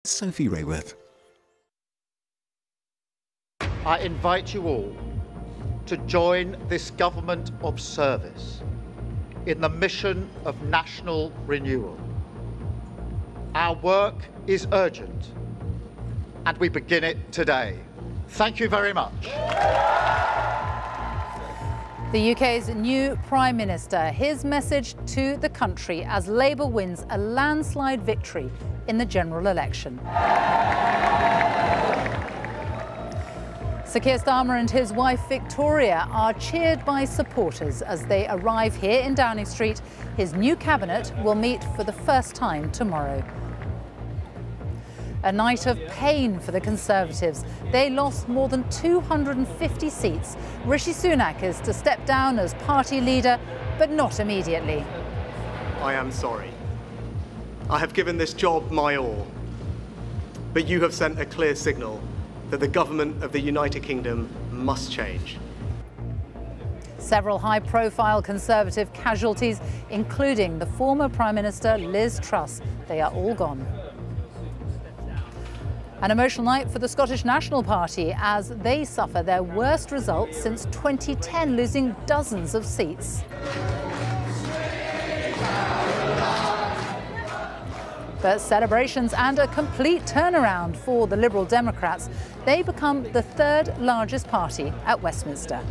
Sophie Raworth. I invite you all to join this government of service in the mission of national renewal. Our work is urgent, and we begin it today. Thank you very much. The UK's new Prime Minister, his message to the country as Labour wins a landslide victory in the general election. Sir Keir Starmer and his wife Victoria are cheered by supporters as they arrive here in Downing Street. His new cabinet will meet for the first time tomorrow. A night of pain for the Conservatives. They lost more than 250 seats. Rishi Sunak is to step down as party leader, but not immediately. I am sorry. I have given this job my all. But you have sent a clear signal that the government of the United Kingdom must change. Several high-profile Conservative casualties, including the former Prime Minister Liz Truss. They are all gone. An emotional night for the Scottish National Party as they suffer their worst result since 2010, losing dozens of seats. But celebrations and a complete turnaround for the Liberal Democrats. They become the third largest party at Westminster.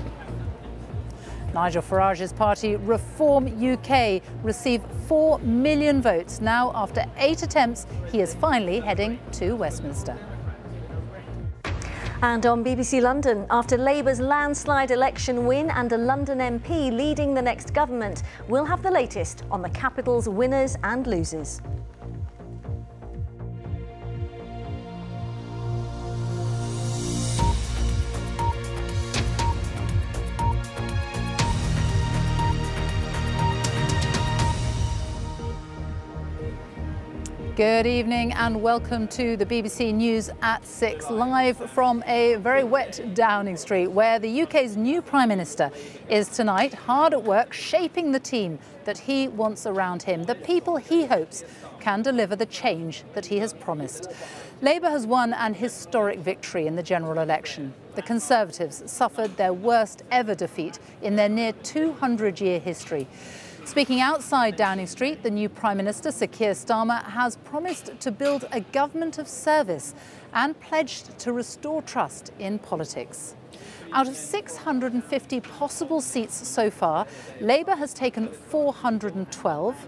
Nigel Farage's party Reform UK received 4 million votes. Now, after 8 attempts, he is finally heading to Westminster. And on BBC London, after Labour's landslide election win and a London MP leading the next government, we'll have the latest on the capital's winners and losers. Good evening and welcome to the BBC News at 6, live from a very wet Downing Street, where the UK's new Prime Minister is tonight hard at work shaping the team that he wants around him, the people he hopes can deliver the change that he has promised. Labour has won an historic victory in the general election. The Conservatives suffered their worst ever defeat in their near 200-year history. Speaking outside Downing Street, the new Prime Minister, Sir Keir Starmer, has promised to build a government of service and pledged to restore trust in politics. Out of 650 possible seats so far, Labour has taken 412.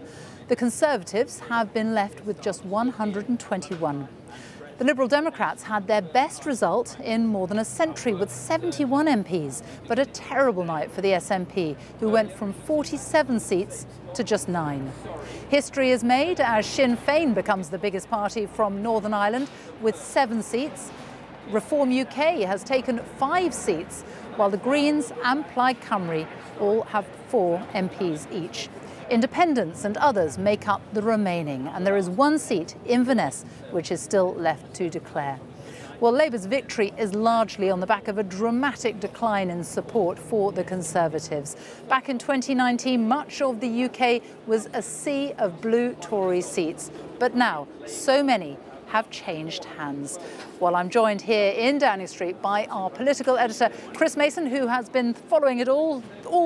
The Conservatives have been left with just 121. The Liberal Democrats had their best result in more than a century with 71 MPs, but a terrible night for the SNP, who went from 47 seats to just 9. History is made as Sinn Féin becomes the biggest party from Northern Ireland with 7 seats. Reform UK has taken 5 seats, while the Greens and Plaid Cymru all have 4 MPs each. Independents and others make up the remaining, and there is 1 seat, Inverness, which is still left to declare. Well, Labour's victory is largely on the back of a dramatic decline in support for the Conservatives. Back in 2019, much of the UK was a sea of blue Tory seats, but now so many have changed hands. Well, I'm joined here in Downing Street by our political editor, Chris Mason, who has been following it all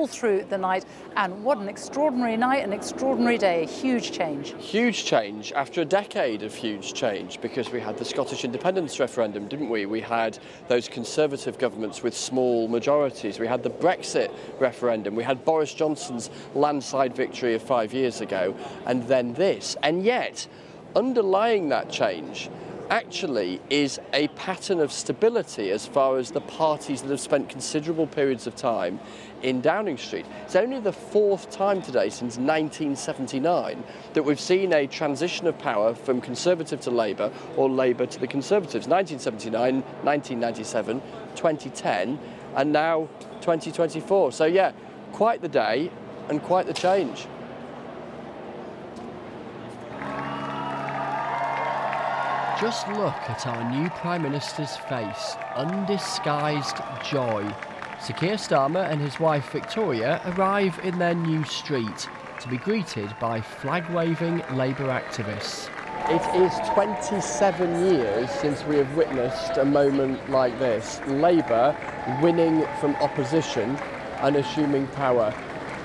through the night. And what an extraordinary night, an extraordinary day, a huge change. Huge change after a decade of huge change, because we had the Scottish independence referendum, didn't we? We had those Conservative governments with small majorities. We had the Brexit referendum. We had Boris Johnson's landslide victory of 5 years ago, and then this. And yet, underlying that change actually is a pattern of stability as far as the parties that have spent considerable periods of time in Downing Street. It's only the 4th time today since 1979 that we've seen a transition of power from Conservative to Labour or Labour to the Conservatives. 1979, 1997, 2010 and now 2024. So yeah, quite the day and quite the change. Just look at our new Prime Minister's face, undisguised joy. Sir Keir Starmer and his wife Victoria arrive in their new street to be greeted by flag-waving Labour activists. It is 27 years since we have witnessed a moment like this. Labour winning from opposition and assuming power.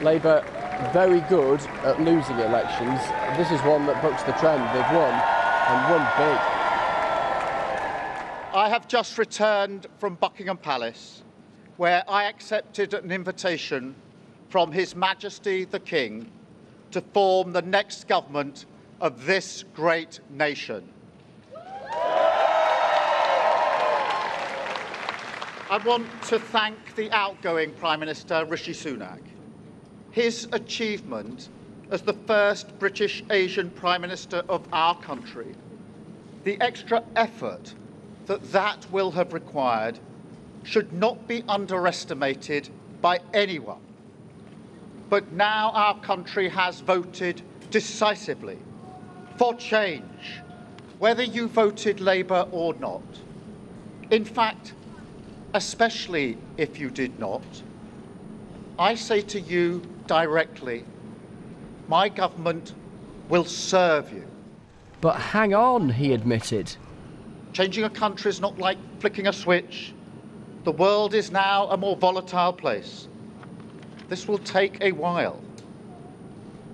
Labour very good at losing elections. This is one that bucks the trend. They've won, and won big. I have just returned from Buckingham Palace, where I accepted an invitation from His Majesty the King to form the next government of this great nation. I want to thank the outgoing Prime Minister, Rishi Sunak. His achievement as the first British Asian Prime Minister of our country, the extra effort that will have required, should not be underestimated by anyone. But now our country has voted decisively for change, whether you voted Labour or not. In fact, especially if you did not, I say to you directly, my government will serve you. But hang on, he admitted. Changing a country is not like flicking a switch. The world is now a more volatile place. This will take a while.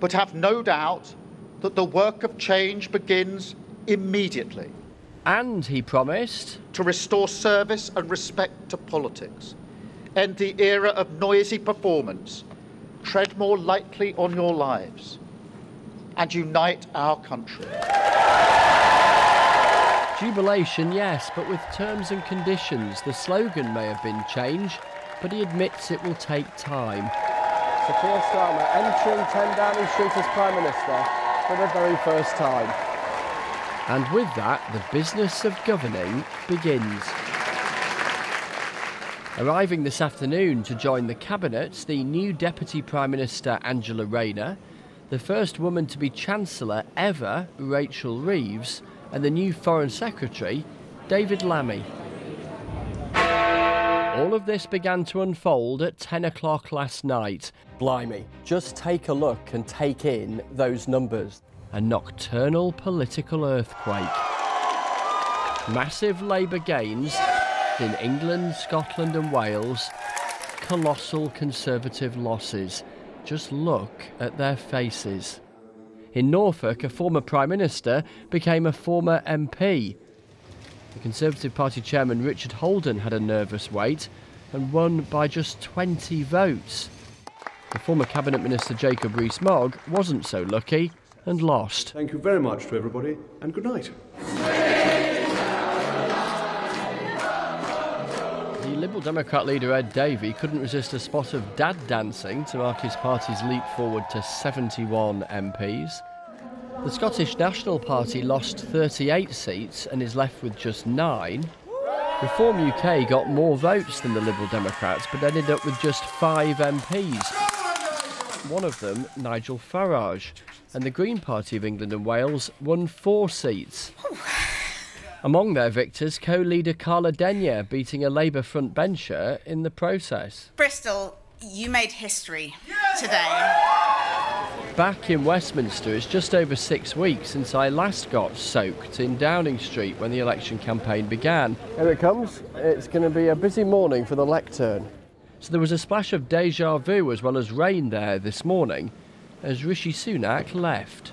But have no doubt that the work of change begins immediately. And he promised to restore service and respect to politics, end the era of noisy performance, tread more lightly on your lives, and unite our country. Jubilation, yes, but with terms and conditions. The slogan may have been change, but he admits it will take time. Sophie Starmer entering 10 Downing Street as Prime Minister for the very first time. And with that, the business of governing begins. Arriving this afternoon to join the Cabinet, the new Deputy Prime Minister Angela Rayner, the first woman to be Chancellor ever, Rachel Reeves, and the new Foreign Secretary, David Lammy. All of this began to unfold at 10 o'clock last night. Blimey, just take a look and take in those numbers. A nocturnal political earthquake. Massive Labour gains in England, Scotland and Wales. Colossal Conservative losses. Just look at their faces. In Norfolk, a former Prime Minister became a former MP. The Conservative Party chairman Richard Holden had a nervous wait and won by just 20 votes. The former Cabinet Minister Jacob Rees-Mogg wasn't so lucky and lost. Thank you very much to everybody and good night. The Liberal Democrat leader Ed Davey couldn't resist a spot of dad dancing to mark his party's leap forward to 71 MPs. The Scottish National Party lost 38 seats and is left with just 9. Reform UK got more votes than the Liberal Democrats but ended up with just 5 MPs. One of them, Nigel Farage, and the Green Party of England and Wales won 4 seats. Among their victors, co-leader Carla Denyer beating a Labour frontbencher in the process. Bristol, you made history today. Back in Westminster, it's just over 6 weeks since I last got soaked in Downing Street when the election campaign began. Here it comes. It's going to be a busy morning for the lectern. So there was a splash of déjà vu as well as rain there this morning as Rishi Sunak left.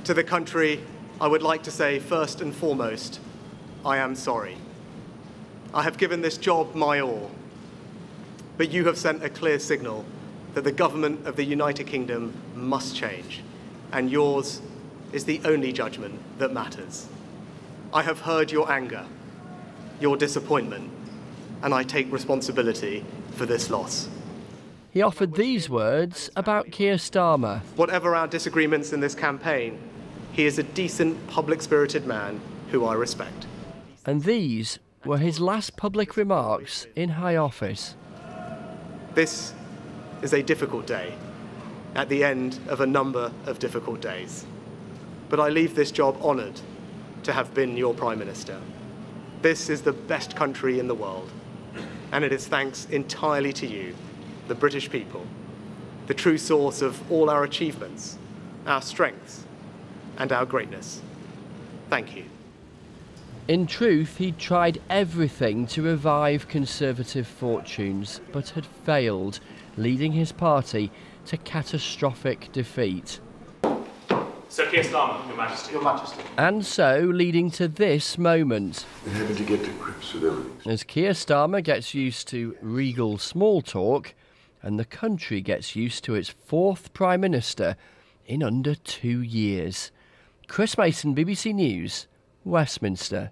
To the country, I would like to say first and foremost, I am sorry. I have given this job my all, but you have sent a clear signal that the government of the United Kingdom must change, and yours is the only judgment that matters. I have heard your anger, your disappointment, and I take responsibility for this loss. He offered these words about Keir Starmer. Whatever our disagreements in this campaign, he is a decent, public-spirited man who I respect. And these were his last public remarks in high office. This is a difficult day, at the end of a number of difficult days. But I leave this job honoured to have been your Prime Minister. This is the best country in the world, and it is thanks entirely to you, the British people, the true source of all our achievements, our strengths, and our greatness. Thank you. In truth, he'd tried everything to revive Conservative fortunes, but had failed, leading his party to catastrophic defeat. Sir Keir Starmer, Your Majesty. Your Majesty. And so, leading to this moment. We're having to get to grips with everything. As Keir Starmer gets used to regal small talk, and the country gets used to its fourth Prime Minister in under 2 years. Chris Mason, BBC News, Westminster.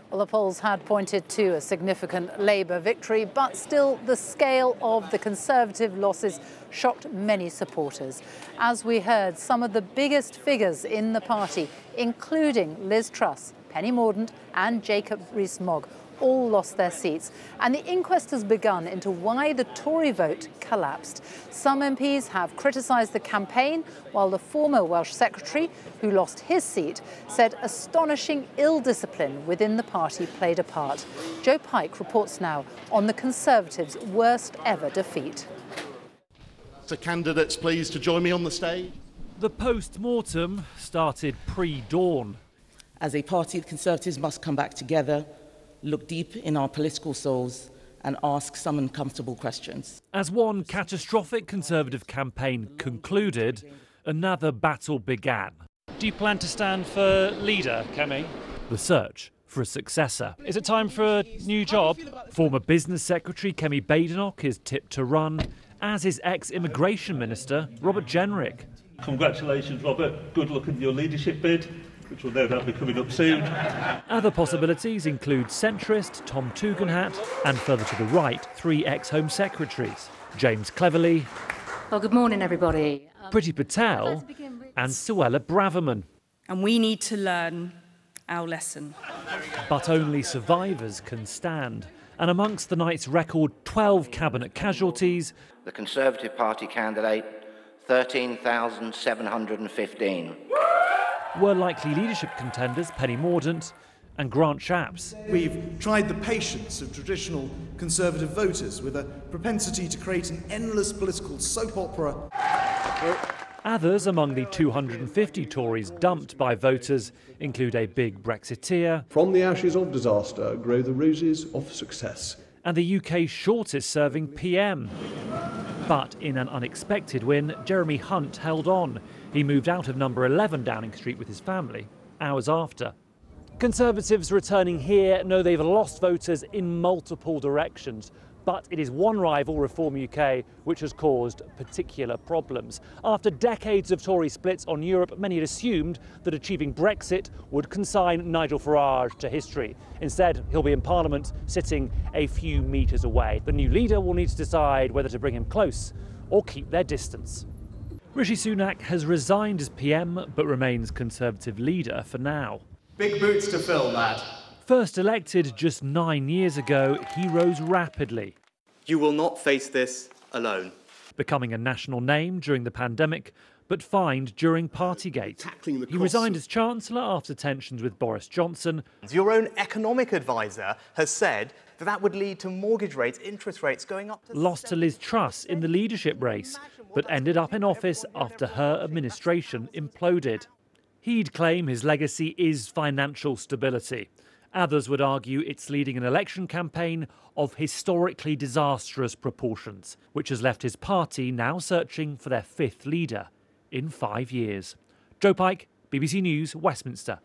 Well, the polls had pointed to a significant Labour victory, but still the scale of the Conservative losses shocked many supporters. As we heard, some of the biggest figures in the party, including Liz Truss, Penny Mordaunt and Jacob Rees-Mogg, all lost their seats. And the inquest has begun into why the Tory vote collapsed. Some MPs have criticised the campaign, while the former Welsh Secretary, who lost his seat, said astonishing ill-discipline within the party played a part. Joe Pike reports now on the Conservatives' worst ever defeat. So candidates, please, to join me on the stage. The post-mortem started pre-dawn. As a party, the Conservatives must come back together, look deep in our political souls and ask some uncomfortable questions. As one catastrophic Conservative campaign concluded, another battle began. Do you plan to stand for leader, Kemi? The search for a successor. Is it time for a new job? Former Business Secretary Kemi Badenoch is tipped to run, as is ex-Immigration Minister Robert Jenrick. Congratulations, Robert. Good luck in your leadership bid, which will no doubt be coming up soon. Other possibilities include centrist Tom Tugendhat and further to the right, 3 ex-Home Secretaries, James Cleverly, well, good morning, everybody. Priti Patel and Suella Braverman. And we need to learn our lesson. But only survivors can stand. And amongst the night's record 12 cabinet casualties, the Conservative Party candidate, 13,715. Were likely leadership contenders Penny Mordaunt and Grant Shapps. We've tried the patience of traditional Conservative voters with a propensity to create an endless political soap opera. Others among the 250 Tories dumped by voters include a big Brexiteer. From the ashes of disaster grow the roses of success. And the UK's shortest-serving PM. But in an unexpected win, Jeremy Hunt held on. He moved out of number 11 Downing Street with his family hours after. Conservatives returning here know they've lost voters in multiple directions, but it is one rival, Reform UK, which has caused particular problems. After decades of Tory splits on Europe, many had assumed that achieving Brexit would consign Nigel Farage to history. Instead, he'll be in Parliament, sitting a few metres away. The new leader will need to decide whether to bring him close or keep their distance. Rishi Sunak has resigned as PM, but remains Conservative leader for now. Big boots to fill, Matt. First elected just 9 years ago, he rose rapidly. You will not face this alone. Becoming a national name during the pandemic, but fined during Partygate. He resigned as Chancellor after tensions with Boris Johnson. Your own economic advisor has said that that would lead to mortgage rates, interest rates going up. Lost to Liz Truss in the leadership race, but ended up in office after her administration imploded. He'd claim his legacy is financial stability. Others would argue it's leading an election campaign of historically disastrous proportions, which has left his party now searching for their 5th leader in 5 years. Joe Pike, BBC News, Westminster.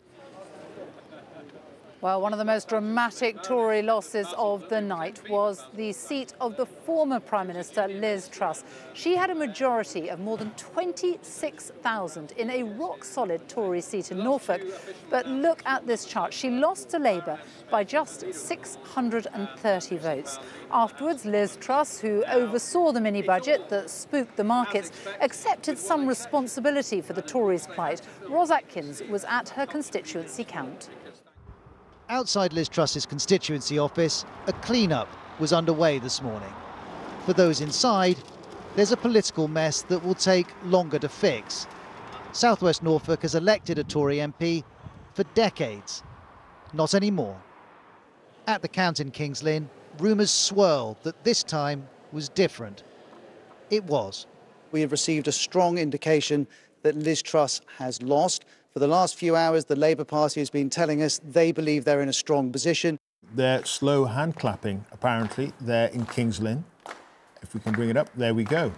Well, one of the most dramatic Tory losses of the night was the seat of the former Prime Minister, Liz Truss. She had a majority of more than 26,000 in a rock-solid Tory seat in Norfolk. But look at this chart. She lost to Labour by just 630 votes. Afterwards, Liz Truss, who oversaw the mini-budget that spooked the markets, accepted some responsibility for the Tories' plight. Ros Atkins was at her constituency count. Outside Liz Truss's constituency office, a clean-up was underway this morning. For those inside, there's a political mess that will take longer to fix. South West Norfolk has elected a Tory MP for decades. Not anymore. At the count in Kings Lynn, rumours swirled that this time was different. It was. We have received a strong indication that Liz Truss has lost For the last few hours, the Labour Party has been telling us they believe they're in a strong position. They're slow hand clapping, apparently. They're in King's Lynn. If we can bring it up, there we go.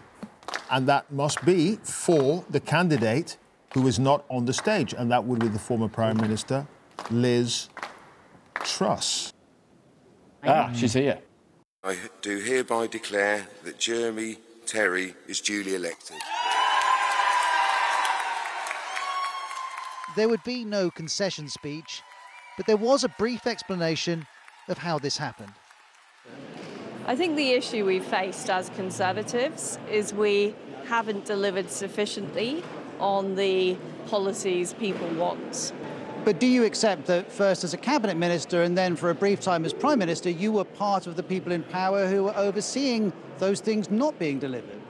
And that must be for the candidate who is not on the stage, and that would be the former Prime Minister, Liz Truss. Ah, she's here. I do hereby declare that Jeremy Terry is duly elected. There would be no concession speech, but there was a brief explanation of how this happened. I think the issue we've faced as Conservatives is we haven't delivered sufficiently on the policies people want. But do you accept that first as a cabinet minister and then for a brief time as Prime Minister, you were part of the people in power who were overseeing those things not being delivered?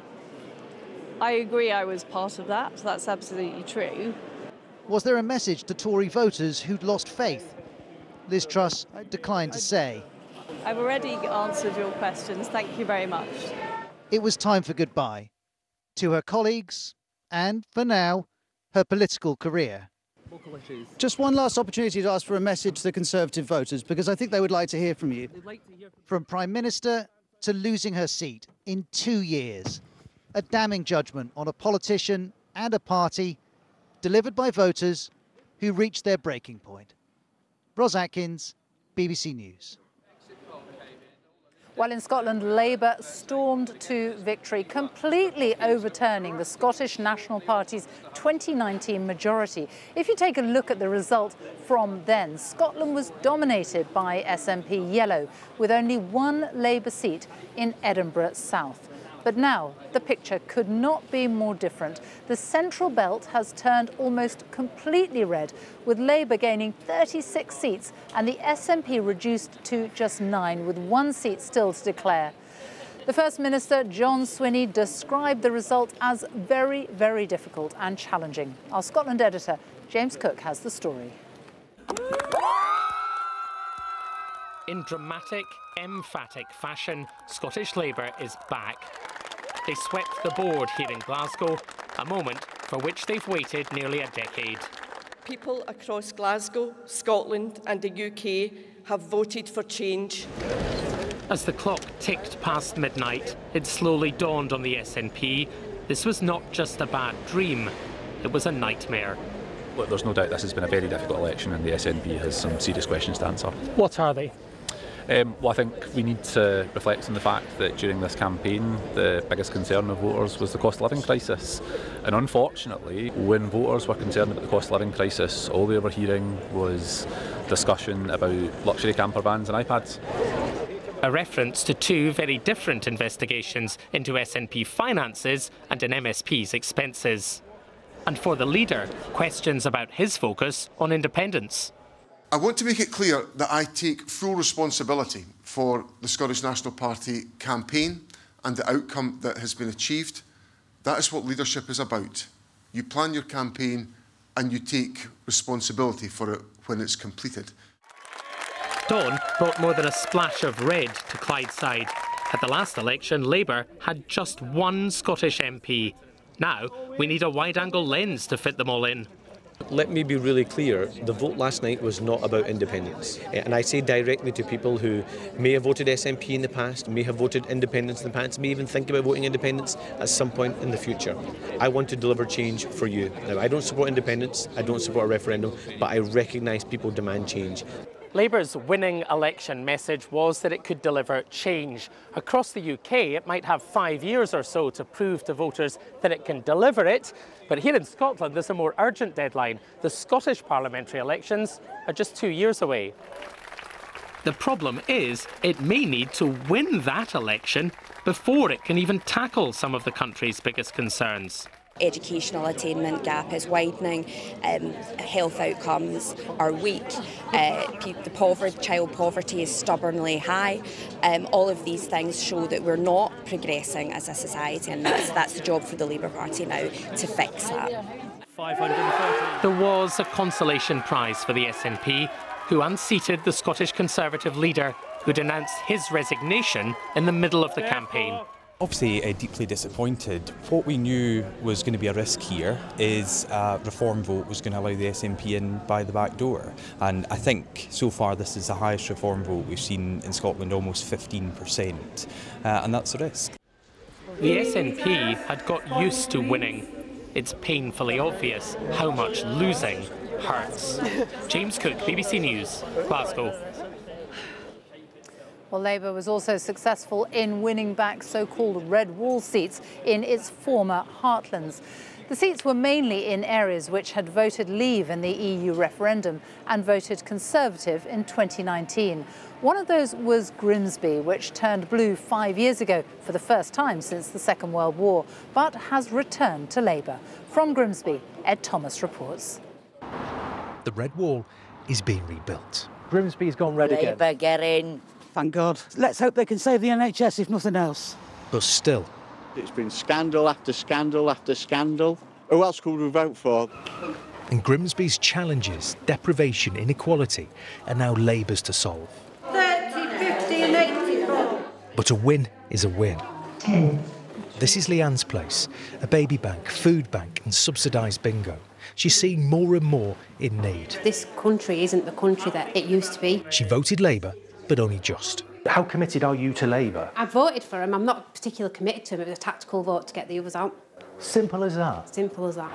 I agree I was part of that, so that's absolutely true. Was there a message to Tory voters who'd lost faith? Liz Truss declined to say. I've already answered your questions. Thank you very much. It was time for goodbye to her colleagues and, for now, her political career. Just one last opportunity to ask for a message to the Conservative voters, because I think they would like to hear from you. From Prime Minister to losing her seat in 2 years. A damning judgment on a politician and a party delivered by voters who reached their breaking point. Ros Atkins, BBC News. Well, in Scotland, Labour stormed to victory, completely overturning the Scottish National Party's 2019 majority. If you take a look at the result from then, Scotland was dominated by SNP Yellow, with only one Labour seat in Edinburgh South. But now, the picture could not be more different. The Central Belt has turned almost completely red, with Labour gaining 36 seats and the SNP reduced to just 9, with 1 seat still to declare. The First Minister, John Swinney, described the result as very, very difficult and challenging. Our Scotland editor, James Cook, has the story. In dramatic, emphatic fashion, Scottish Labour is back. They swept the board here in Glasgow, a moment for which they've waited nearly a decade. People across Glasgow, Scotland and the UK have voted for change. As the clock ticked past midnight, it slowly dawned on the SNP. This was not just a bad dream, it was a nightmare. Look, there's no doubt this has been a very difficult election and the SNP has some serious questions to answer. What are they? Well, I think we need to reflect on the fact that during this campaign, the biggest concern of voters was the cost of living crisis. And unfortunately, when voters were concerned about the cost of living crisis, all they were hearing was discussion about luxury camper vans and iPads. A reference to 2 very different investigations into SNP finances and an MSP's expenses. And for the leader, questions about his focus on independence. I want to make it clear that I take full responsibility for the Scottish National Party campaign and the outcome that has been achieved. That is what leadership is about. You plan your campaign and you take responsibility for it when it's completed. Dawn brought more than a splash of red to Clydeside. At the last election, Labour had just 1 Scottish MP. Now, we need a wide-angle lens to fit them all in. Let me be really clear, the vote last night was not about independence. And I say directly to people who may have voted SNP in the past, may have voted independence in the past, may even think about voting independence at some point in the future. I want to deliver change for you. Now, I don't support independence, I don't support a referendum, but I recognise people demand change. Labour's winning election message was that it could deliver change. Across the UK, it might have 5 years or so to prove to voters that it can deliver it. But here in Scotland, there's a more urgent deadline. The Scottish parliamentary elections are just 2 years away. The problem is, it may need to win that election before it can even tackle some of the country's biggest concerns. Educational attainment gap is widening, health outcomes are weak, child poverty is stubbornly high. All of these things show that we're not progressing as a society, and that's the job for the Labour Party now, to fix that. There was a consolation prize for the SNP, who unseated the Scottish Conservative leader, who'd announced his resignation in the middle of the campaign. Obviously deeply disappointed. What we knew was going to be a risk here is a reform vote was going to allow the SNP in by the back door. And I think so far this is the highest reform vote we've seen in Scotland, almost 15%. And that's a risk. The SNP had got used to winning. It's painfully obvious how much losing hurts. James Cook, BBC News, Glasgow. Well, Labour was also successful in winning back so-called red wall seats in its former heartlands. The seats were mainly in areas which had voted Leave in the EU referendum and voted Conservative in 2019. One of those was Grimsby, which turned blue 5 years ago for the first time since the Second World War, but has returned to Labour. From Grimsby, Ed Thomas reports. The red wall is being rebuilt. Grimsby's gone red again. Labour, get in. Thank God. Let's hope they can save the NHS, if nothing else. But still, it's been scandal after scandal after scandal. Who else could we vote for? And Grimsby's challenges, deprivation, inequality, are now Labour's to solve. 30, 50 and 84. But a win is a win. This is Leanne's place, a baby bank, food bank and subsidised bingo. She's seeing more and more in need. This country isn't the country that it used to be. She voted Labour, but only just. How committed are you to Labour? I voted for him. I'm not particularly committed to him. It was a tactical vote to get the others out. Simple as that? Simple as that.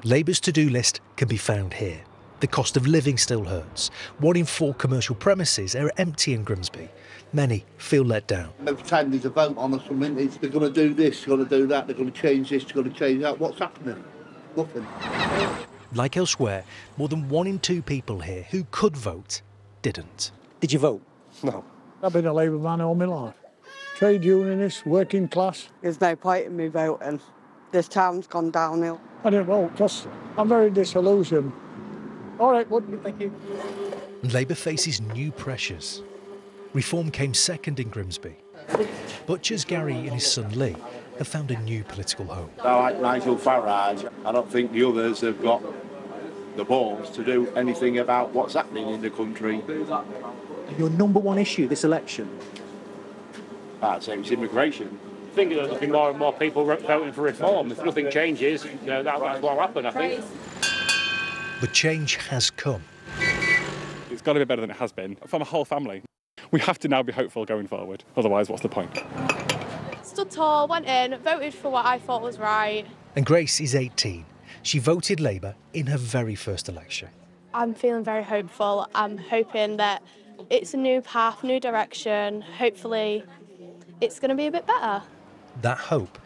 Labour's to-do list can be found here. The cost of living still hurts. 1 in 4 commercial premises are empty in Grimsby. Many feel let down. Every time there's a vote on or something, they're going to do this, they're going to do that, they're going to change this, they're going to change that. What's happening? Nothing. Like elsewhere, more than 1 in 2 people here who could vote didn't. Did you vote? No. I've been a Labour man all my life. Trade unionist, working class. There's no point in me voting. This town's gone downhill. I didn't vote because I'm very disillusioned. All right, bud, thank you. Labour faces new pressures. Reform came second in Grimsby. Butchers Gary and his son Lee have found a new political home. I like Nigel Farage. I don't think the others have got the balls to do anything about what's happening in the country. Your number one issue this election? I'd say it's immigration. I think there'll be more and more people voting for reform. If nothing changes, that's what will happen, I think. But change has come. It's got to be better than it has been from a whole family. We have to now be hopeful going forward. Otherwise, what's the point? Stood tall, went in, voted for what I thought was right. And Grace is 18. She voted Labour in her very first election. I'm feeling very hopeful. I'm hoping that it's a new path, new direction. Hopefully, it's going to be a bit better. That hope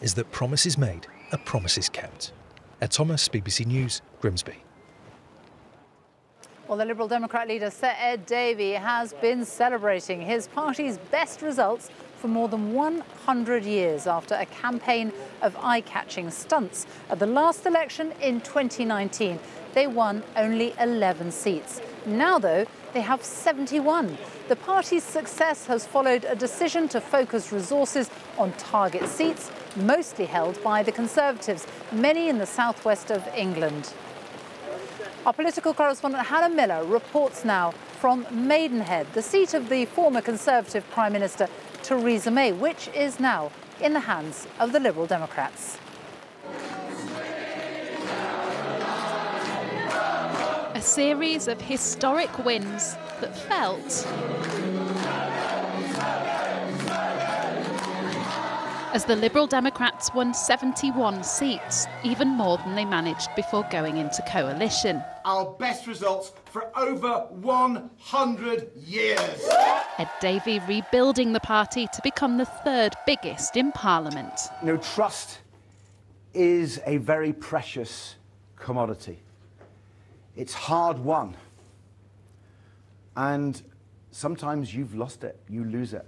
is that promises made are promises kept. Ed Thomas, BBC News, Grimsby. Well, the Liberal Democrat leader, Sir Ed Davey, has been celebrating his party's best results for more than 100 years after a campaign of eye-catching stunts. At the last election in 2019, they won only 11 seats. Now, though, they have 71. The party's success has followed a decision to focus resources on target seats, mostly held by the Conservatives, many in the southwest of England. Our political correspondent Hannah Miller reports now from Maidenhead, the seat of the former Conservative Prime Minister Theresa May, which is now in the hands of the Liberal Democrats. A series of historic wins that felt as the Liberal Democrats won 71 seats, even more than they managed before going into coalition. Our best results for over 100 years. Ed Davey rebuilding the party to become the third biggest in Parliament. You know, trust is a very precious commodity. It's hard won. And sometimes you've lost it, you lose it.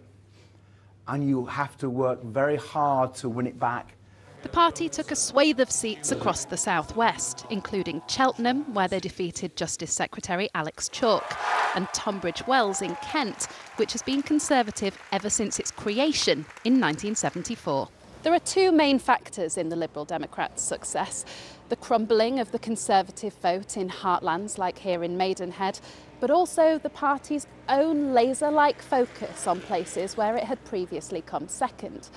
And you have to work very hard to win it back. The party took a swathe of seats across the southwest, including Cheltenham, where they defeated Justice Secretary Alex Chalk, and Tunbridge Wells in Kent, which has been Conservative ever since its creation in 1974. There are two main factors in the Liberal Democrats' success. the crumbling of the Conservative vote in heartlands like here in Maidenhead, but also the party's own laser-like focus on places where it had previously come second.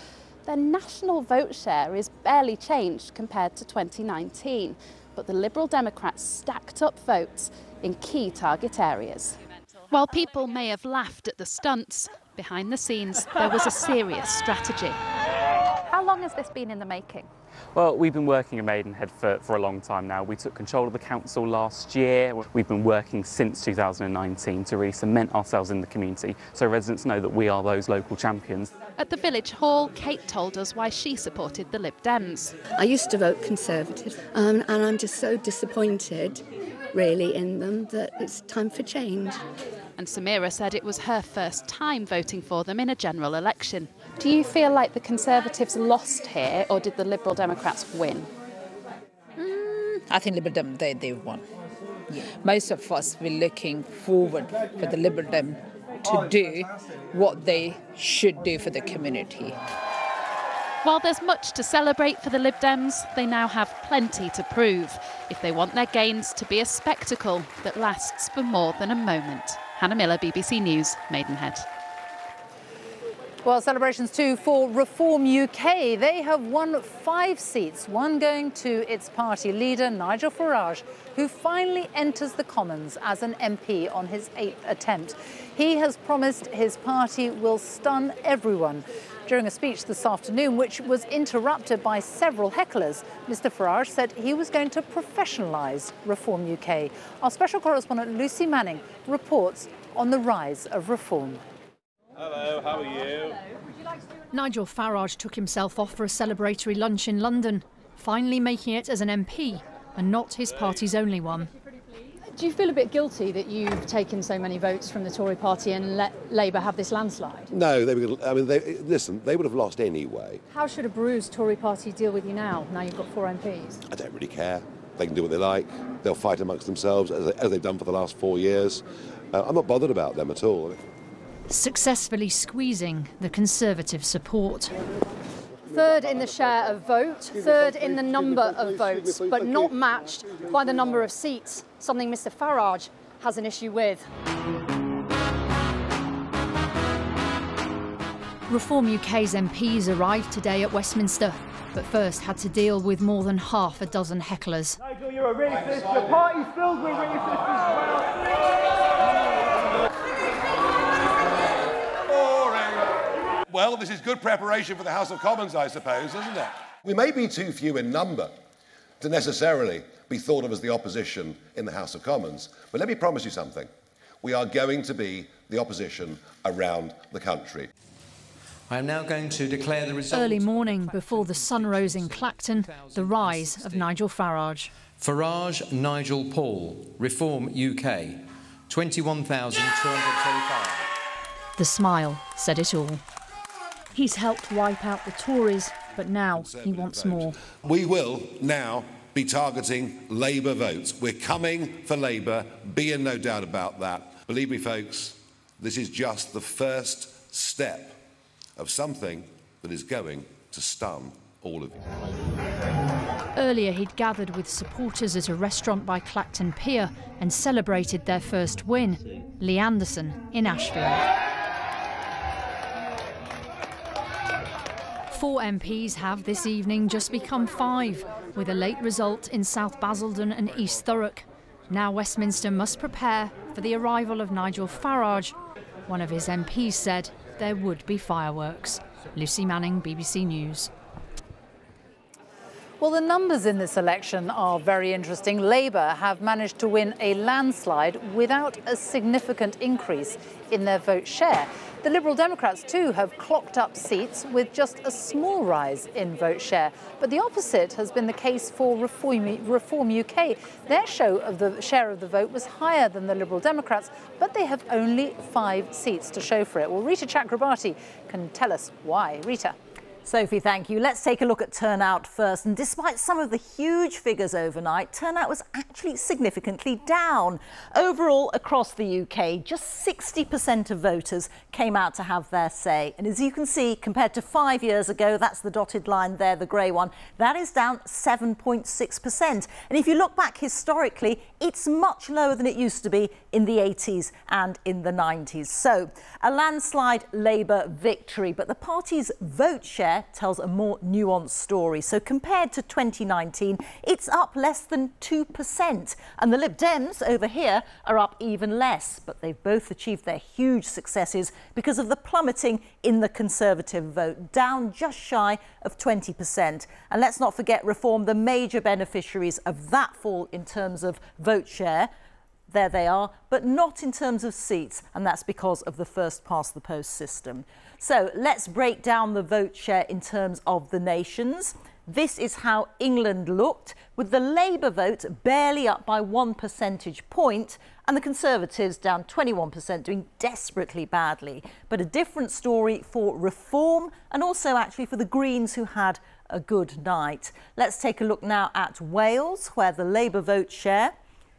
Their national vote share is barely changed compared to 2019, but the Liberal Democrats stacked up votes in key target areas. While people may have laughed at the stunts, behind the scenes there was a serious strategy. How long has this been in the making? Well, we've been working in Maidenhead for a long time now. We took control of the council last year. We've been working since 2019 to really cement ourselves in the community so residents know that we are those local champions. At the village hall, Kate told us why she supported the Lib Dems. I used to vote Conservative and I'm just so disappointed really in them that it's time for change. And Samira said it was her first time voting for them in a general election. Do you feel like the Conservatives lost here, or did the Liberal Democrats win? I think Liberal Dem, they won. Yeah. Most of us were looking forward for the Liberal Dem to do what they should do for the community. While there's much to celebrate for the Lib Dems, they now have plenty to prove if they want their gains to be a spectacle that lasts for more than a moment. Hannah Miller, BBC News, Maidenhead. Well, celebrations too for Reform UK. They have won 5 seats, one going to its party leader, Nigel Farage, who finally enters the Commons as an MP on his 8th attempt. He has promised his party will stun everyone. During a speech this afternoon, which was interrupted by several hecklers, Mr Farage said he was going to professionalise Reform UK. Our special correspondent Lucy Manning reports on the rise of Reform. Hello, how are you? Nigel Farage took himself off for a celebratory lunch in London, finally making it as an MP, and not his party's only one. Do you feel a bit guilty that you've taken so many votes from the Tory party and let Labour have this landslide? No, they would have lost anyway. How should a bruised Tory party deal with you now you've got 4 MPs? I don't really care. They can do what they like. They'll fight amongst themselves, as they've done for the last 4 years. I'm not bothered about them at all. Successfully squeezing the Conservative support. 3rd in the share of vote, 3rd in the number of votes, but not matched by the number of seats, something Mr Farage has an issue with. Reform UK's MPs arrived today at Westminster, but first had to deal with more than half a dozen hecklers. Nigel, you're a racist. Your party's filled with racists as well. Boring. Well, this is good preparation for the House of Commons, I suppose, isn't it? We may be too few in number to necessarily be thought of as the opposition in the House of Commons, but let me promise you something. We are going to be the opposition around the country. I am now going to declare the result. Early morning before the sun rose in Clacton, the rise of Nigel Farage. Farage Nigel Paul, Reform UK, 21,225. The smile said it all. He's helped wipe out the Tories, but now he wants more. We will now be targeting Labour votes. We're coming for Labour, be in no doubt about that. Believe me, folks, this is just the first step of something that is going to stun all of you. Earlier he'd gathered with supporters at a restaurant by Clacton Pier and celebrated their first win, Lee Anderson in Ashfield. 4 MPs have this evening just become 5, with a late result in South Basildon and East Thurrock. Now Westminster must prepare for the arrival of Nigel Farage. One of his MPs said there would be fireworks. Lucy Manning, BBC News. Well, the numbers in this election are very interesting. Labour have managed to win a landslide without a significant increase in their vote share. The Liberal Democrats, too, have clocked up seats with just a small rise in vote share. But the opposite has been the case for Reform UK. Their share of the vote was higher than the Liberal Democrats, but they have only 5 seats to show for it. Well, Rita Chakrabarti can tell us why. Rita. Sophie, thank you. Let's take a look at turnout first. And despite some of the huge figures overnight, turnout was actually significantly down. Overall, across the UK, just 60% of voters came out to have their say. And as you can see, compared to 5 years ago, that's the dotted line there, the grey one, that is down 7.6%. And if you look back historically, it's much lower than it used to be in the 80s and in the 90s. So a landslide Labour victory, but the party's vote share tells a more nuanced story. So compared to 2019, it's up less than 2%. And the Lib Dems over here are up even less. But they've both achieved their huge successes because of the plummeting in the Conservative vote, down just shy of 20%. And let's not forget Reform, the major beneficiaries of that fall in terms of vote share. There they are, but not in terms of seats, and that's because of the first past the post system. So let's break down the vote share in terms of the nations. This is how England looked, with the Labour vote barely up by 1 percentage point and the Conservatives down 21%, doing desperately badly. But a different story for Reform and also actually for the Greens, who had a good night. Let's take a look now at Wales, where the Labour vote share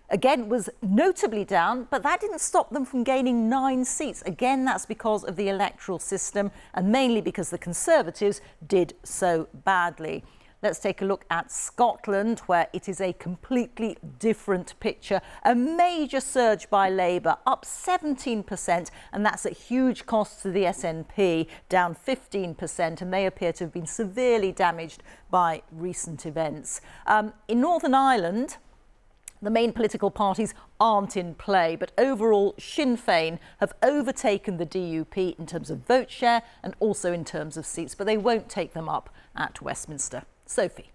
again was notably down, but that didn't stop them from gaining 9 seats. Again, that's because of the electoral system and mainly because the Conservatives did so badly. Let's take a look at Scotland, where it is a completely different picture. A major surge by Labour, up 17%, and that's at huge cost to the SNP, down 15%, and they appear to have been severely damaged by recent events. In Northern Ireland, the main political parties aren't in play, but overall Sinn Féin have overtaken the DUP in terms of vote share and also in terms of seats, but they won't take them up at Westminster. Sophie.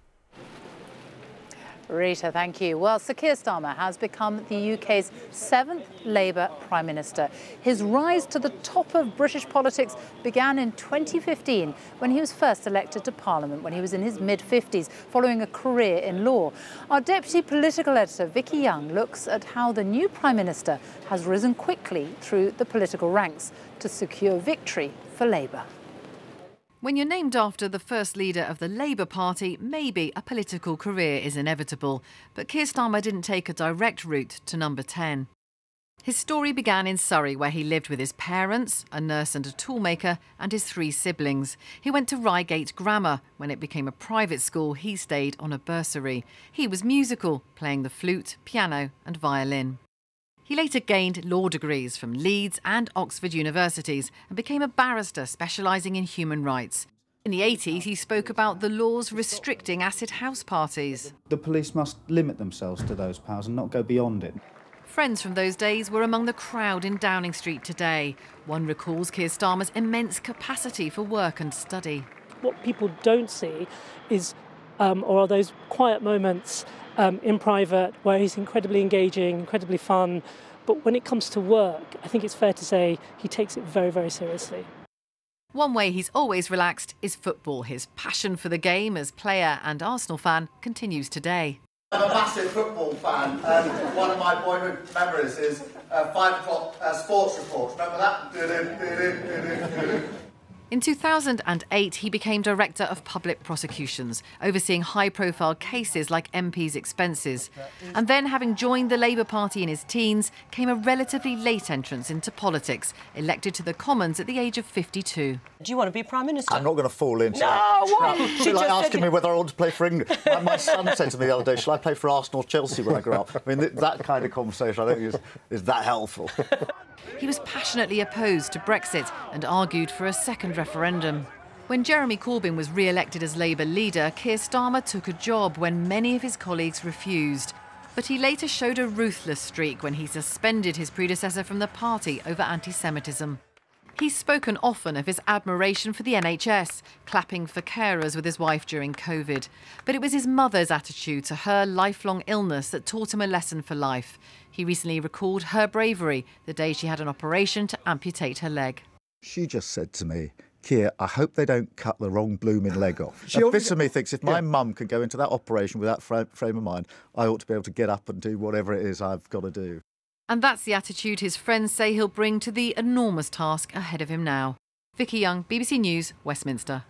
Rita, thank you. Well, Sir Keir Starmer has become the UK's 7th Labour Prime Minister. His rise to the top of British politics began in 2015 when he was first elected to Parliament when he was in his mid-50s, following a career in law. Our deputy political editor, Vicky Young, looks at how the new Prime Minister has risen quickly through the political ranks to secure victory for Labour. When you're named after the first leader of the Labour Party, maybe a political career is inevitable. But Keir Starmer didn't take a direct route to number 10. His story began in Surrey, where he lived with his parents, a nurse and a toolmaker, and his 3 siblings. He went to Reigate Grammar. When it became a private school, he stayed on a bursary. He was musical, playing the flute, piano and violin. He later gained law degrees from Leeds and Oxford universities and became a barrister specialising in human rights. In the 80s, he spoke about the laws restricting acid house parties. The police must limit themselves to those powers and not go beyond it. Friends from those days were among the crowd in Downing Street today. One recalls Keir Starmer's immense capacity for work and study. What people don't see is, or are those quiet moments in private where he's incredibly engaging, incredibly fun. But when it comes to work, I think it's fair to say he takes it very, very seriously. One way he's always relaxed is football. His passion for the game as player and Arsenal fan continues today. I'm a massive football fan, and one of my boyhood memories is 5 o'clock sports report. Remember that? In 2008, he became Director of Public Prosecutions, overseeing high-profile cases like MPs' expenses. And then, having joined the Labour Party in his teens, came a relatively late entrance into politics, elected to the Commons at the age of 52. Do you want to be Prime Minister? I'm not going to fall into that. No, what? It's like asking me whether I want to play for England. My son said to me the other day, shall I play for Arsenal or Chelsea when I grow up? I mean, that kind of conversation, I don't think is that helpful. He was passionately opposed to Brexit and argued for a second referendum. When Jeremy Corbyn was re-elected as Labour leader, Keir Starmer took a job when many of his colleagues refused. But he later showed a ruthless streak when he suspended his predecessor from the party over anti-Semitism. He's spoken often of his admiration for the NHS, clapping for carers with his wife during COVID. But it was his mother's attitude to her lifelong illness that taught him a lesson for life. He recently recalled her bravery the day she had an operation to amputate her leg. She just said to me, Keir, I hope they don't cut the wrong blooming leg off. A bit of me thinks if my mum can go into that operation with that frame of mind, I ought to be able to get up and do whatever it is I've got to do. And that's the attitude his friends say he'll bring to the enormous task ahead of him now. Vicky Young, BBC News, Westminster.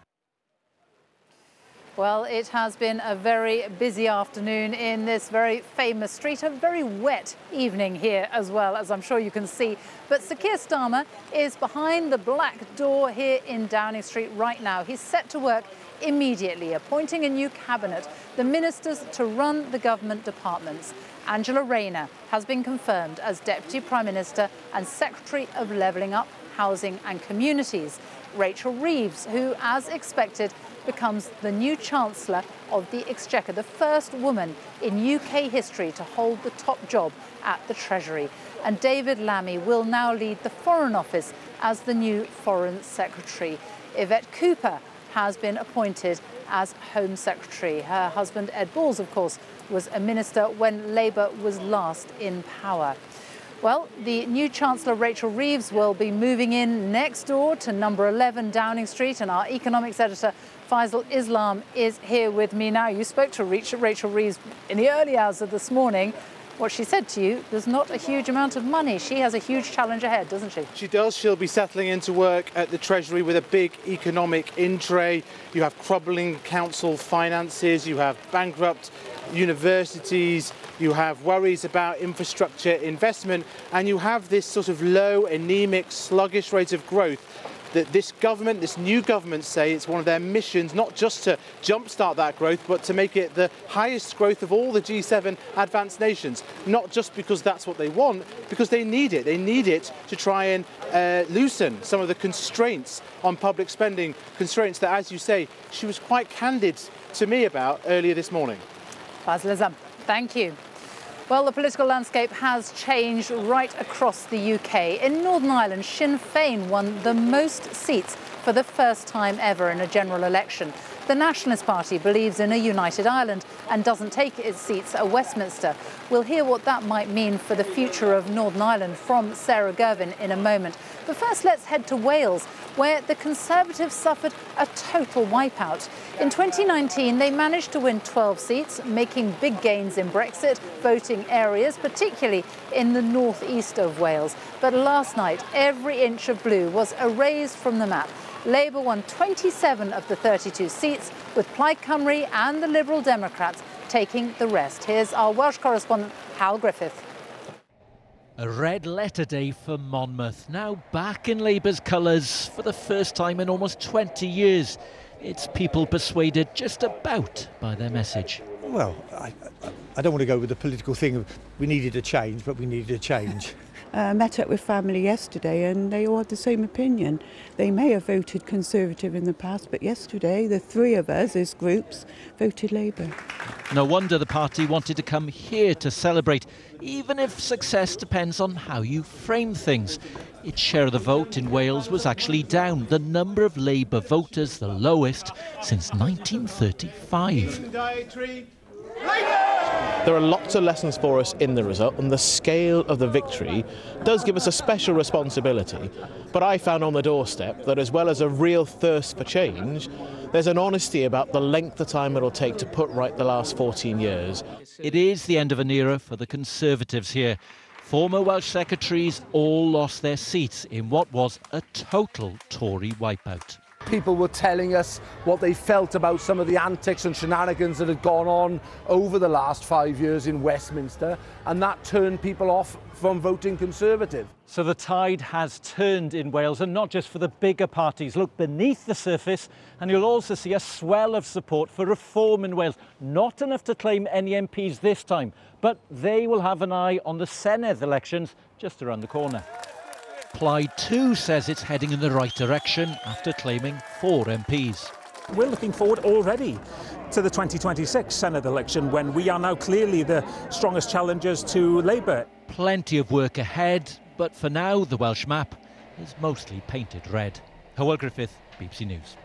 Well, it has been a very busy afternoon in this very famous street, a very wet evening here as well, as I'm sure you can see. But Sir Keir Starmer is behind the black door here in Downing Street right now. He's set to work immediately, appointing a new cabinet, the ministers to run the government departments. Angela Rayner has been confirmed as Deputy Prime Minister and Secretary of Levelling Up, Housing and Communities. Rachel Reeves, who, as expected, becomes the new Chancellor of the Exchequer, the first woman in UK history to hold the top job at the Treasury. And David Lammy will now lead the Foreign Office as the new Foreign Secretary. Yvette Cooper has been appointed as Home Secretary. Her husband, Ed Balls, of course, was a minister when Labour was last in power. Well, the new Chancellor, Rachel Reeves, will be moving in next door to number 11 Downing Street, and our economics editor, Faisal Islam, is here with me now. You spoke to Rachel Reeves in the early hours of this morning. What she said to you, there's not a huge amount of money. She has a huge challenge ahead, doesn't she? She does. She'll be settling into work at the Treasury with a big economic in-tray. You have crumbling council finances, you have bankrupt universities, you have worries about infrastructure investment, and you have this sort of low, anemic, sluggish rate of growth that this new government say it's one of their missions, not just to jumpstart that growth, but to make it the highest growth of all the G7 advanced nations. Not just because that's what they want, because they need it. They need it to try and loosen some of the constraints on public spending, constraints that, as you say, she was quite candid to me about earlier this morning. Faisal Islam, thank you. Well, the political landscape has changed right across the UK. In Northern Ireland, Sinn Féin won the most seats for the first time ever in a general election. The Nationalist Party believes in a united Ireland and doesn't take its seats at Westminster. We'll hear what that might mean for the future of Northern Ireland from Sarah Gervin in a moment. But first, let's head to Wales, where the Conservatives suffered a total wipeout. In 2019, they managed to win 12 seats, making big gains in Brexit voting areas, particularly in the northeast of Wales. But last night, every inch of blue was erased from the map. Labour won 27 of the 32 seats, with Plaid Cymru and the Liberal Democrats taking the rest. Here's our Welsh correspondent, Hal Griffith. A red letter day for Monmouth, now back in Labour's colours for the first time in almost 20 years. It's people persuaded just about by their message. Well, I don't want to go with the political thing of we needed a change, but we needed a change. Met up with family yesterday and they all had the same opinion. They may have voted Conservative in the past, but yesterday the three of us as groups voted Labour. No wonder the party wanted to come here to celebrate, even if success depends on how you frame things. Its share of the vote in Wales was actually down, the number of Labour voters the lowest since 1935. There are lots of lessons for us in the result, and the scale of the victory does give us a special responsibility. But I found on the doorstep that as well as a real thirst for change, there's an honesty about the length of time it'll take to put right the last 14 years. It is the end of an era for the Conservatives here. Former Welsh secretaries all lost their seats in what was a total Tory wipeout. People were telling us what they felt about some of the antics and shenanigans that had gone on over the last 5 years in Westminster, and that turned people off from voting Conservative. So the tide has turned in Wales, and not just for the bigger parties. Look beneath the surface and you'll also see a swell of support for reform in Wales. Not enough to claim any MPs this time, but they will have an eye on the Senedd elections just around the corner. Plaid too says it's heading in the right direction after claiming 4 MPs. We're looking forward already to the 2026 Senedd election, when we are now clearly the strongest challengers to Labour. Plenty of work ahead, but for now the Welsh map is mostly painted red. Hywel Griffith, BBC News.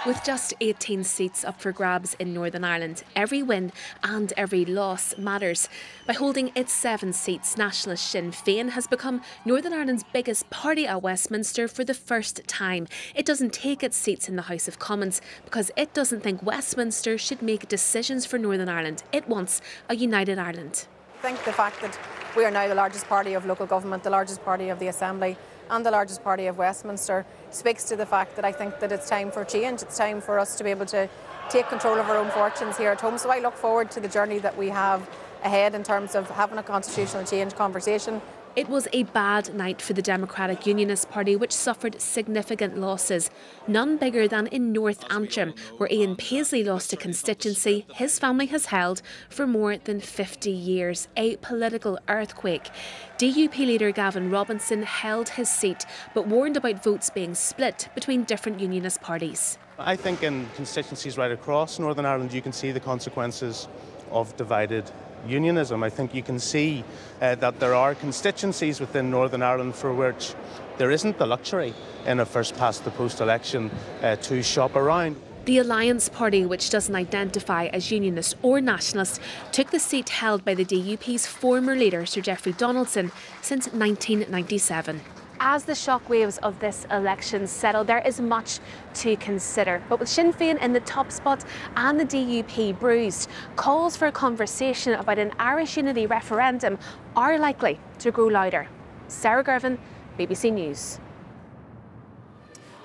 With just 18 seats up for grabs in Northern Ireland, every win and every loss matters. By holding its 7 seats, Nationalist Sinn Féin has become Northern Ireland's biggest party at Westminster for the first time. It doesn't take its seats in the House of Commons because it doesn't think Westminster should make decisions for Northern Ireland. It wants a united Ireland. I think the fact that we are now the largest party of local government, the largest party of the Assembly and the largest party of Westminster speaks to the fact that I think that it's time for change. It's time for us to be able to take control of our own fortunes here at home. So I look forward to the journey that we have ahead in terms of having a constitutional change conversation. It was a bad night for the Democratic Unionist Party, which suffered significant losses, none bigger than in North Antrim, where Ian Paisley lost a constituency his family has held for more than 50 years, a political earthquake. DUP leader Gavin Robinson held his seat, but warned about votes being split between different Unionist parties. I think in constituencies right across Northern Ireland you can see the consequences of divided unionism. I think you can see that there are constituencies within Northern Ireland for which there isn't the luxury in a first-past-the-post election to shop around. The Alliance Party, which doesn't identify as unionist or nationalist, took the seat held by the DUP's former leader, Sir Geoffrey Donaldson, since 1997. As the shockwaves of this election settle, there is much to consider. But with Sinn Féin in the top spot and the DUP bruised, calls for a conversation about an Irish unity referendum are likely to grow louder. Sarah Gervin, BBC News.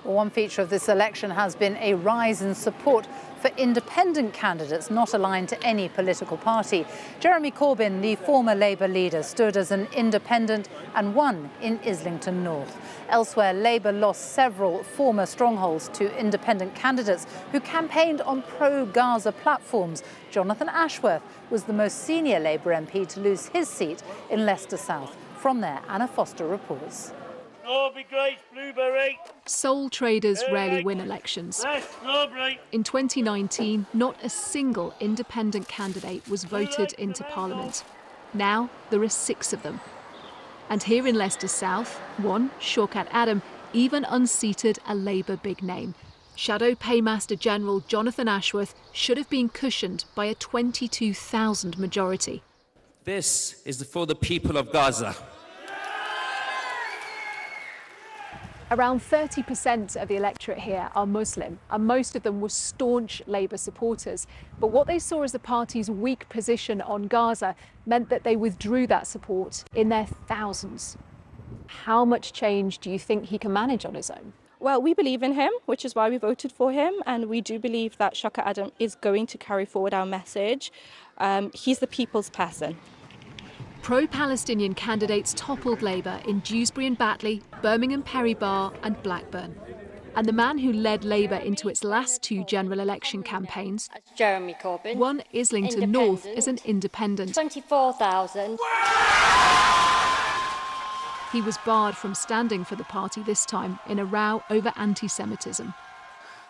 One feature of this election has been a rise in support for independent candidates not aligned to any political party. Jeremy Corbyn, the former Labour leader, stood as an independent and won in Islington North. Elsewhere, Labour lost several former strongholds to independent candidates who campaigned on pro-Gaza platforms. Jonathan Ashworth was the most senior Labour MP to lose his seat in Leicester South. From there, Anna Foster reports. Strawberry, grapes, blueberry. Sole traders rarely win elections. In 2019, not a single independent candidate was voted into Parliament. Now there are 6 of them. And here in Leicester South, one, Shawkat Adam, even unseated a Labour big name. Shadow Paymaster General Jonathan Ashworth should have been cushioned by a 22,000 majority. This is for the people of Gaza. Around 30% of the electorate here are Muslim, and most of them were staunch Labour supporters. But what they saw as the party's weak position on Gaza meant that they withdrew that support in their thousands. How much change do you think he can manage on his own? Well, we believe in him, which is why we voted for him, and we do believe that Shawkat Adam is going to carry forward our message. He's the people's person. Pro-Palestinian candidates toppled Labour in Dewsbury and Batley, Birmingham Perry Barr and Blackburn. And the man who led Labour into its last 2 general election campaigns, Jeremy Corbyn, won Islington North as an independent. 24,000. He was barred from standing for the party this time in a row over anti-Semitism.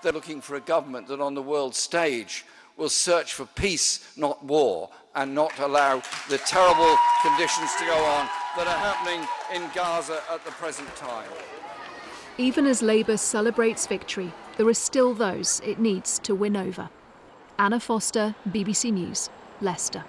They're looking for a government that on the world stage will search for peace, not war, and not allow the terrible conditions to go on that are happening in Gaza at the present time. Even as Labour celebrates victory, there are still those it needs to win over. Anna Foster, BBC News, Leicester.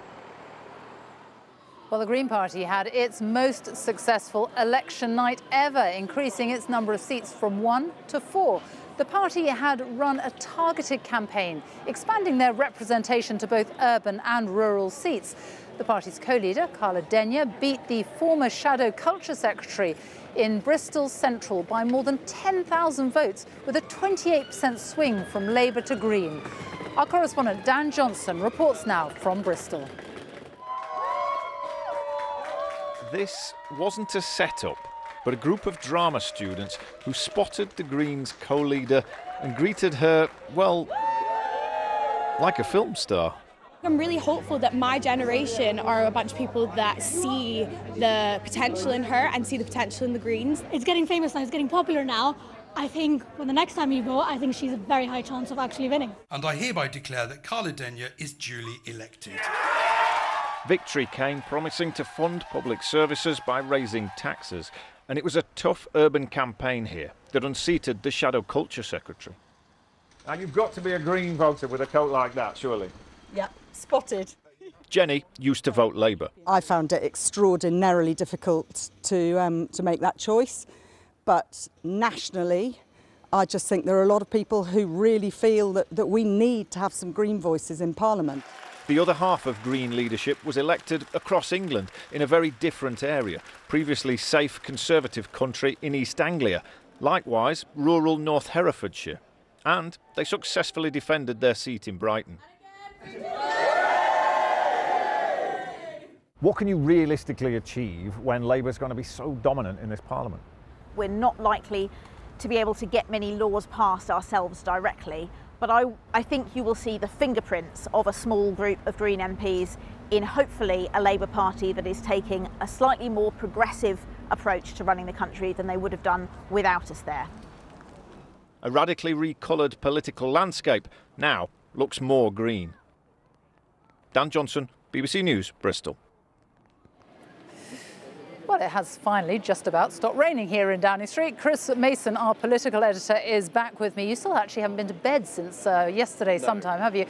Well, the Green Party had its most successful election night ever, increasing its number of seats from 1 to 4. The party had run a targeted campaign, expanding their representation to both urban and rural seats. The party's co-leader, Carla Denyer, beat the former Shadow Culture Secretary in Bristol Central by more than 10,000 votes, with a 28% swing from Labour to Green. Our correspondent Dan Johnson reports now from Bristol. This wasn't a set-up, but a group of drama students who spotted the Greens' co-leader and greeted her, well, like a film star. I'm really hopeful that my generation are a bunch of people that see the potential in her and see the potential in the Greens. It's getting famous now, it's getting popular now. I think when the next time you vote, I think she's a very high chance of actually winning. And I hereby declare that Carla Denyer is duly elected. Victory came promising to fund public services by raising taxes. And it was a tough urban campaign here that unseated the Shadow Culture Secretary. And you've got to be a Green voter with a coat like that, surely? Yep, spotted. Jenny used to vote Labour. I found it extraordinarily difficult to make that choice. But nationally, I just think there are a lot of people who really feel that we need to have some Green voices in Parliament. The other half of Green leadership was elected across England in a very different area, previously safe Conservative country in East Anglia. Likewise, rural North Herefordshire. And they successfully defended their seat in Brighton. What can you realistically achieve when Labour's going to be so dominant in this Parliament? We're not likely to be able to get many laws passed ourselves directly, but I think you will see the fingerprints of a small group of Green MPs in hopefully a Labour Party that is taking a slightly more progressive approach to running the country than they would have done without us there. A radically recoloured political landscape now looks more green. Dan Johnson, BBC News, Bristol. Well, it has finally just about stopped raining here in Downing Street. Chris Mason, our political editor, is back with me. You still actually haven't been to bed since yesterday sometime, have you?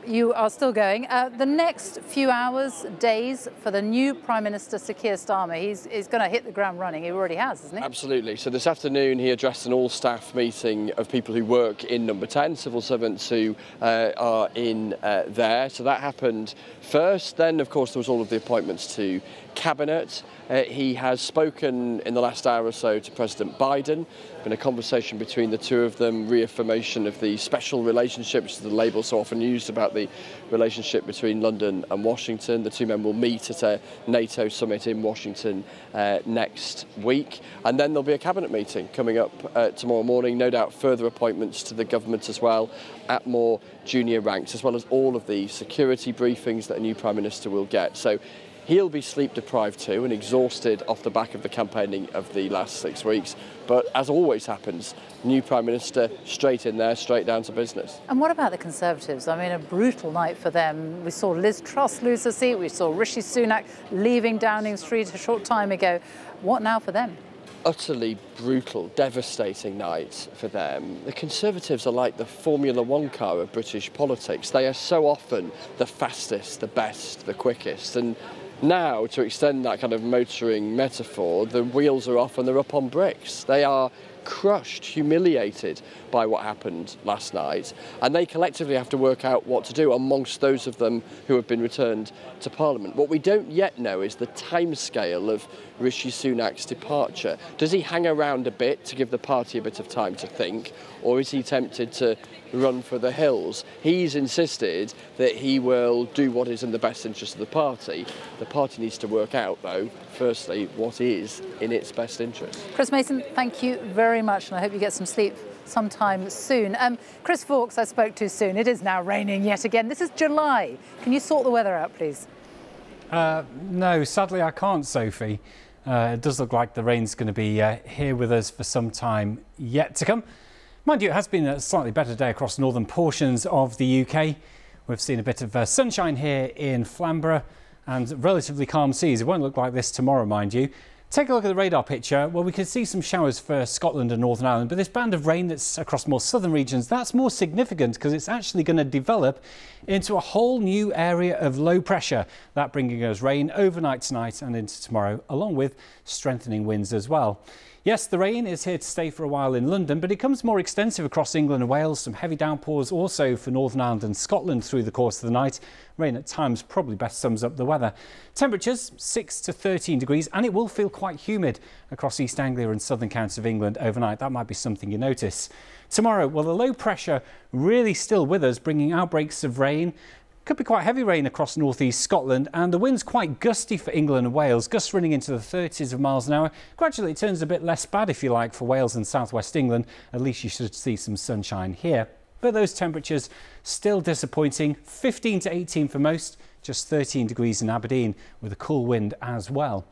You are still going. The next few hours, days for the new Prime Minister, Sir Keir Starmer. He's going to hit the ground running. He already has, isn't he? Absolutely. So this afternoon he addressed an all-staff meeting of people who work in No.10, civil servants who are in there. So that happened first. Then, of course, there was all of the appointments to Cabinet. He has spoken in the last hour or so to President Biden. Been a conversation between the two of them, reaffirmation of the special relationship, which is the label so often used about the relationship between London and Washington. The two men will meet at a NATO summit in Washington next week. And then there'll be a Cabinet meeting coming up tomorrow morning. No doubt further appointments to the government as well at more junior ranks, as well as all of the security briefings that a new Prime Minister will get. So he'll be sleep deprived too and exhausted off the back of the campaigning of the last 6 weeks. But as always happens, new Prime Minister straight in there, straight down to business. And what about the Conservatives? I mean, a brutal night for them. We saw Liz Truss lose her seat. We saw Rishi Sunak leaving Downing Street a short time ago. What now for them? Utterly brutal, devastating night for them. The Conservatives are like the Formula One car of British politics. They are so often the fastest, the best, the quickest. And now, to extend that kind of motoring metaphor, the wheels are off and they're up on bricks. They are crushed, humiliated by what happened last night, and they collectively have to work out what to do amongst those of them who have been returned to Parliament. What we don't yet know is the timescale of Rishi Sunak's departure. Does he hang around a bit to give the party a bit of time to think, or is he tempted to run for the hills? He's insisted that he will do what is in the best interest of the party. The party needs to work out, though, firstly, what is in its best interest. Chris Mason, thank you very much, and I hope you get some sleep sometime soon. Chris Fawkes, I spoke to soon. It is now raining yet again. This is July. Can you sort the weather out, please? No, sadly I can't, Sophie. It does look like the rain's going to be here with us for some time yet to come. Mind you, it has been a slightly better day across northern portions of the UK. We've seen a bit of sunshine here in Flamborough and relatively calm seas. It won't look like this tomorrow, mind you. Take a look at the radar picture. Well, we can see some showers for Scotland and Northern Ireland, but this band of rain that's across more southern regions, that's more significant because it's actually going to develop into a whole new area of low pressure. That bringing us rain overnight tonight and into tomorrow, along with strengthening winds as well. Yes, the rain is here to stay for a while in London, but it becomes more extensive across England and Wales. Some heavy downpours also for Northern Ireland and Scotland through the course of the night. Rain at times probably best sums up the weather. Temperatures 6 to 13 degrees, and it will feel quite humid across East Anglia and southern counties of England overnight. That might be something you notice. Tomorrow, well, the low pressure really still with us, bringing outbreaks of rain. Could be quite heavy rain across northeast Scotland, and the wind's quite gusty for England and Wales, gusts running into the 30s of miles an hour. Gradually it turns a bit less bad, if you like, for Wales and southwest England. At least you should see some sunshine here. But those temperatures still disappointing. 15 to 18 for most, just 13 degrees in Aberdeen with a cool wind as well.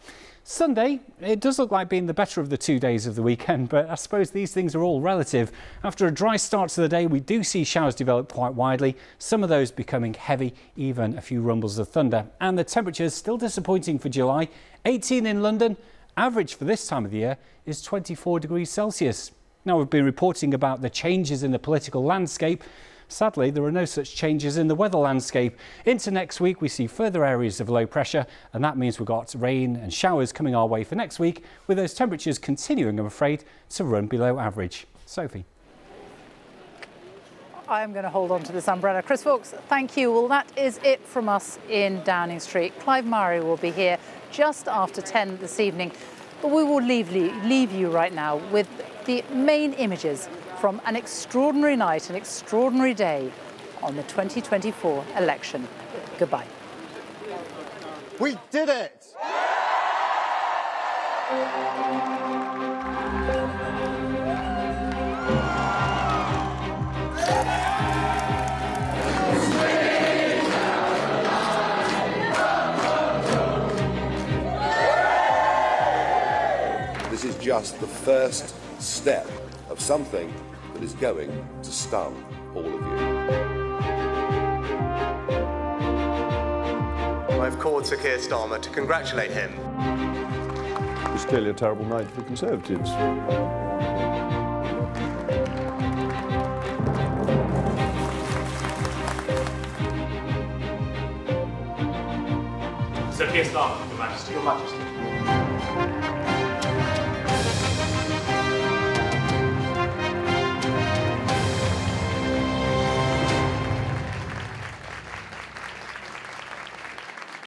Sunday, it does look like being the better of the 2 days of the weekend, but I suppose these things are all relative. After a dry start to the day, we do see showers develop quite widely, some of those becoming heavy, even a few rumbles of thunder. And the temperatures still disappointing for July. 18 in London, average for this time of the year is 24 degrees Celsius. Now, we've been reporting about the changes in the political landscape. Sadly, there are no such changes in the weather landscape. Into next week, we see further areas of low pressure, and that means we've got rain and showers coming our way for next week, with those temperatures continuing, I'm afraid, to run below average. Sophie. I am going to hold on to this umbrella. Chris Fawkes, thank you. Well, that is it from us in Downing Street. Clive Murray will be here just after 10 this evening But we will leave you right now with the main images from an extraordinary night, an extraordinary day on the 2024 election. Goodbye. We did it! This is just the first step of something that is going to stun all of you. I've called Sir Keir Starmer to congratulate him. It's clearly a terrible night for Conservatives. Sir Keir Starmer, Your Majesty. Your Majesty.